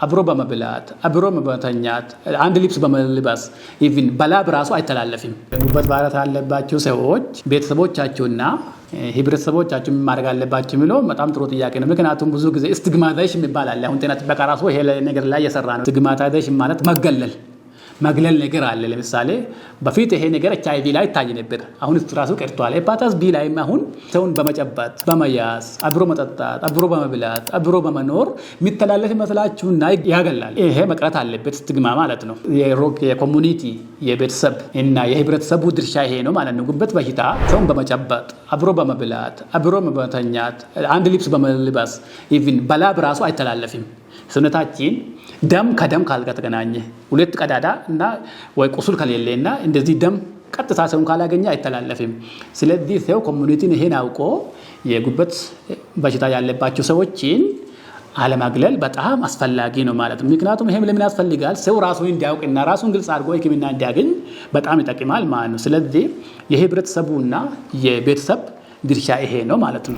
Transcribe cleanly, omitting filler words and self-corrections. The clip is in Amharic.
አብሮ በመብላት አብሮ በመተኛት አንድ ልብስ በመልበስ ኢቭን በላብ ራሱ አይተላለፍም። ጉበት ባህሪያት ያለባቸው ሰዎች ቤተሰቦቻቸውና ህብረተሰቦቻቸው ማድረግ አለባቸው የሚለው በጣም ጥሩ ጥያቄ ነው። ምክንያቱም ብዙ ጊዜ ስቲግማታይዜሽን ይባላል። አሁን ጤና ጥበቃ ራሱ ይሄ ነገር ላይ እየሰራ ነው። ስቲግማታይዜሽን ማለት መግለል ነገር አለ። ለምሳሌ በፊት ይሄ ነገር HIV ላይ ይታይ ነበር። አሁን ራሱ ቀርቷል። ሄፓታይተስ B ላይም አሁን ሰውን በመጨበጥ በመያዝ አብሮ መጠጣት አብሮ በመብላት አብሮ በመኖር የሚተላለፍ ይመስላችሁና ያገላል። ይሄ መቅረት አለበት። ስቲግማ ማለት ነው። የኮሙኒቲ የቤተሰብ እና የህብረተሰቡ ድርሻ ይሄ ነው ማለት ነው። ጉበት በሽታ ሰውን በመጨበጥ አብሮ በመብላት አብሮ በመተኛት አንድ ልብስ በመልበስ ኢቭን በላብ ራሱ አይተላለፍም። ሰውነታችን ደም ከደም ካልተገናኘ ሁለት ቀዳዳ እና ወይ ቁስል ከሌለና እንደዚህ ደም ቀጥታ ሰውን ካላገኘ አይተላለፍም። ስለዚህ ሰው ኮሙኒቲን ይሄን አውቆ የጉበት በሽታ ያለባቸው ሰዎችን አለማግለል በጣም አስፈላጊ ነው ማለት ነው። ምክንያቱም ይሄም ለምን ያስፈልጋል? ሰው ራሱን እንዲያውቅና ራሱን ግልጽ አድርጎ ሕክምና እንዲያገኝ በጣም ይጠቅማል ማለት ነው። ስለዚህ የህብረተሰቡና የቤተሰብ ድርሻ ይሄ ነው ማለት ነው።